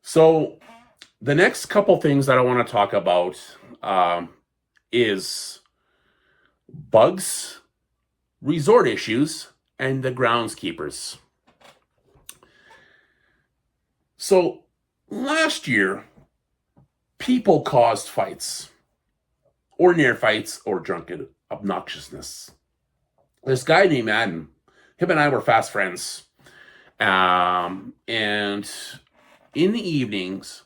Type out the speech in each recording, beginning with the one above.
So the next couple things that I want to talk about is bugs, resort issues, and the groundskeepers. So last year, people caused fights, or near fights, or drunken obnoxiousness. This guy named Adam, him and I were fast friends. And in the evenings,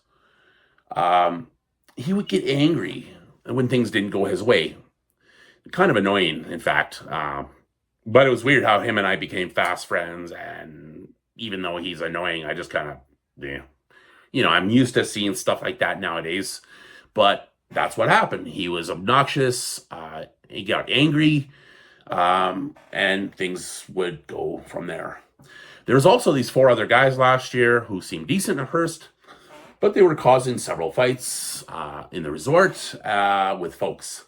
um, he would get angry when things didn't go his way. Kind of annoying, in fact. But it was weird how him and I became fast friends. And even though he's annoying, I just kind of, yeah, I'm used to seeing stuff like that nowadays. But that's what happened. He was obnoxious. He got angry. And things would go from there. There was also these four other guys last year who seemed decent at first, but they were causing several fights in the resort with folks.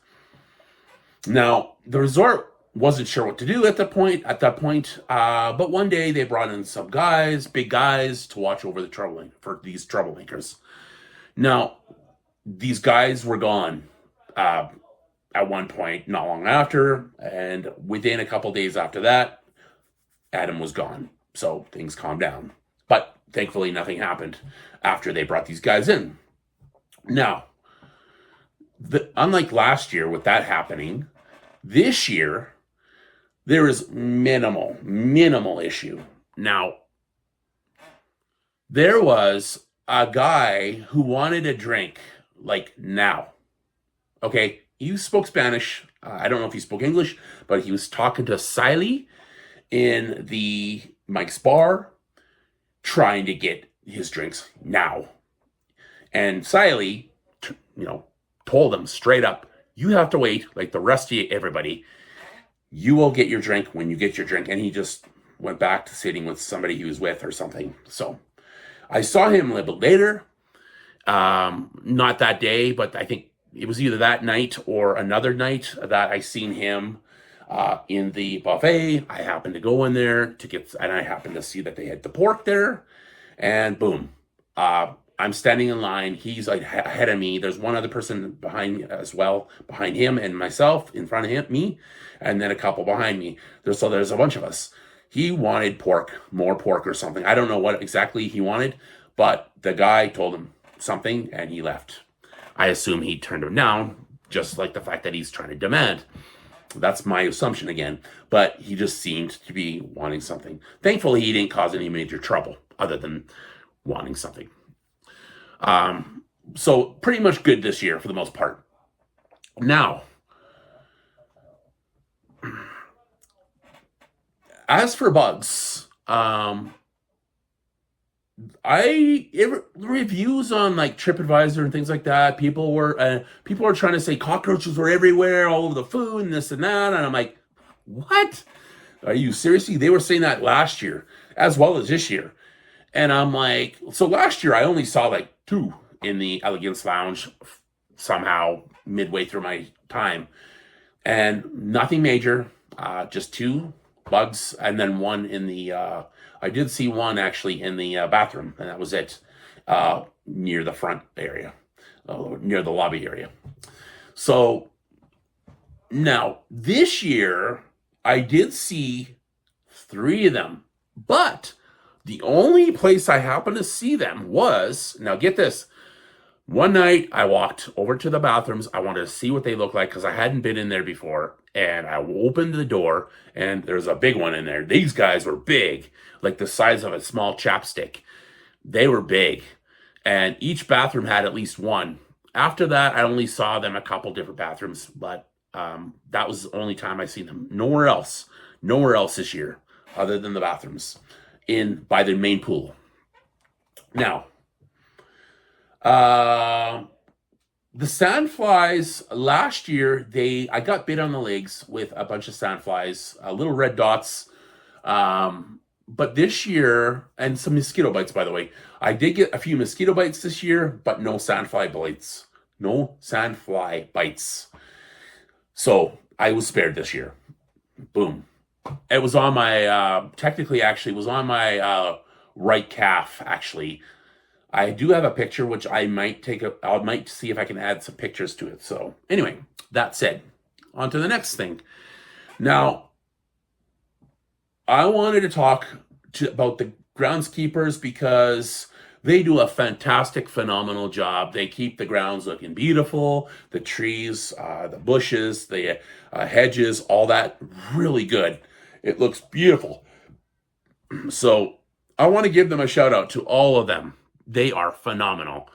Now, the resort wasn't sure what to do at that point, but one day they brought in some guys, big guys, to watch over these troublemakers. Now, these guys were gone at one point, not long after, and within a couple days after that, Adam was gone. So things calmed down. But thankfully, nothing happened after they brought these guys in. Now, unlike last year with that happening, this year, there is minimal issue. Now, there was a guy who wanted a drink, like now. Okay, he spoke Spanish. I don't know if he spoke English, but he was talking to Siley in the Mike's bar, trying to get his drinks now. And Siley, told him straight up, you have to wait like the rest of everybody. You will get your drink when you get your drink. And he just went back to sitting with somebody he was with or something. So I saw him a little bit later. Not that day, but I think it was either that night or another night that I seen him in the buffet. I happened to go in there and I happened to see that they had the pork there, and boom, I'm standing in line. He's like ahead of me. There's one other person behind me as well, behind him and myself, in front of me, and then a couple behind me. There's a bunch of us. He wanted more pork or something. I don't know what exactly he wanted, but the guy told him something and he left. I assume he turned him down, just like the fact that he's trying to demand. That's my assumption again, but he just seemed to be wanting something. Thankfully, he didn't cause any major trouble other than wanting something. So pretty much good this year for the most part. Now, as for bugs, reviews on like TripAdvisor and things like that. People were trying to say cockroaches were everywhere, all over the food, and this and that. And I'm like, what? Are you seriously? They were saying that last year as well as this year. And I'm like, so last year I only saw like 2 in the Elegance Lounge somehow midway through my time, and nothing major. Just 2 bugs, and then one in the. I did see one actually in the bathroom, and that was it, near the front area, near the lobby area. So now this year, I did see 3 of them, but the only place I happened to see them was, now get this, one night I walked over to the bathrooms. I wanted to see what they look like because I hadn't been in there before. And I opened the door and there's a big one in there. These guys were big, like the size of a small chapstick. They were big. And each bathroom had at least one. After that, I only saw them a couple different bathrooms, but that was the only time I seen them. Nowhere else this year other than the bathrooms by the main pool. Now, the sandflies last year, I got bit on the legs with a bunch of sandflies, little red dots. But this year, and some mosquito bites, by the way, I did get a few mosquito bites this year, but no sandfly bites. No sandfly bites. So I was spared this year. Boom. It was on my, technically actually, it was on my right calf, actually. I do have a picture, which I might I might see if I can add some pictures to it. So anyway, that said, on to the next thing. Now, I wanted to talk about the groundskeepers because they do a fantastic, phenomenal job. They keep the grounds looking beautiful, the trees, the bushes, the hedges, all that really good. It looks beautiful. So I want to give them a shout out to all of them. They are phenomenal.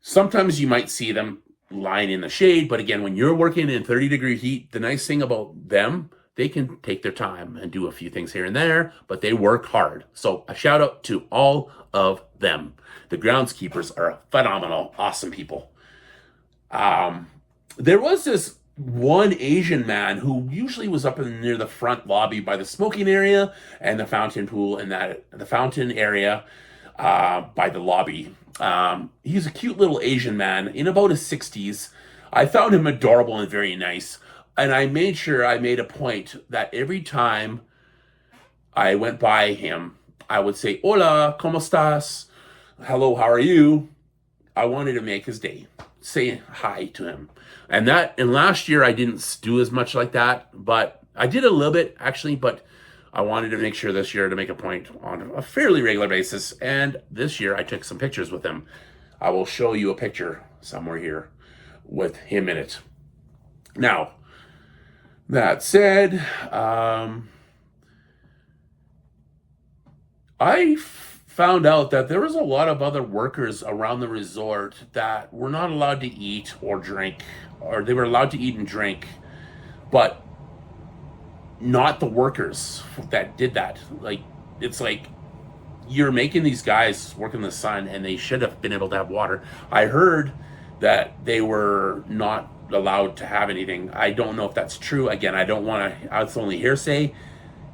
Sometimes you might see them lying in the shade, but again, when you're working in 30-degree heat, the nice thing about them, they can take their time and do a few things here and there, but they work hard. So a shout out to all of them. The groundskeepers are phenomenal, awesome people. There was this one Asian man who usually was up near the front lobby by the smoking area and the fountain pool and the fountain area by the lobby. He's a cute little Asian man in about his 60s. I found him adorable and very nice. And I made sure I made a point that every time I went by him, I would say, "Hola, ¿cómo estás?" Hello, how are you? I wanted to make his day. Say hi to him. And last year I didn't do as much like that, but I did a little bit actually, but I wanted to make sure this year to make a point on a fairly regular basis. And this year I took some pictures with him. I will show you a picture somewhere here with him in it. Now, that said, I found out that there was a lot of other workers around the resort that were not allowed to eat or drink, or they were allowed to eat and drink, but not the workers that did that. Like, it's like you're making these guys work in the sun and they should have been able to have water. I heard that they were not allowed to have anything. I don't know if that's true. Again, I don't want to, it's only hearsay.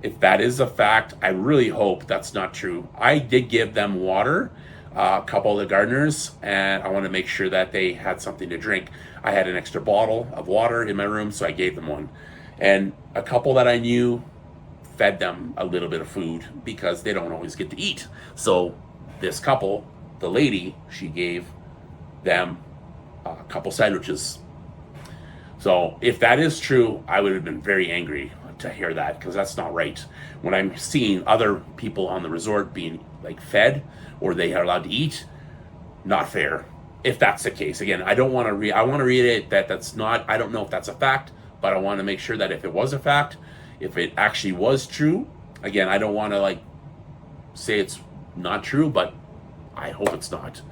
If that is a fact, I really hope that's not true. I did give them water, a couple of the gardeners, and I want to make sure that they had something to drink. I had an extra bottle of water in my room, so I gave them one. And a couple that I knew fed them a little bit of food because they don't always get to eat. So this couple, the lady, she gave them a couple sandwiches. So if that is true, I would have been very angry to hear that, because that's not right. When I'm seeing other people on the resort being like fed or they are allowed to eat, not fair. If that's the case, again, I want to reiterate that that's not, I don't know if that's a fact, but I want to make sure that if it was a fact, if it actually was true, again, I don't want to like say it's not true, but I hope it's not.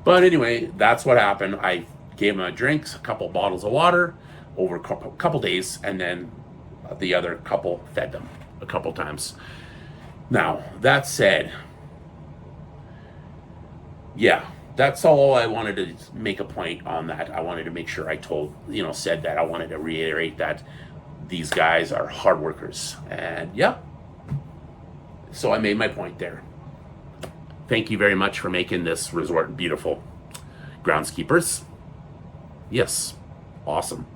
But anyway, that's what happened. I gave them drinks, a couple bottles of water over a couple days, and then the other couple fed them a couple times. Now, that said, yeah, that's all I wanted to make a point on that. I wanted to make sure I said that. I wanted to reiterate that these guys are hard workers. And yeah, so I made my point there. Thank you very much for making this resort beautiful. Groundskeepers. Yes, awesome.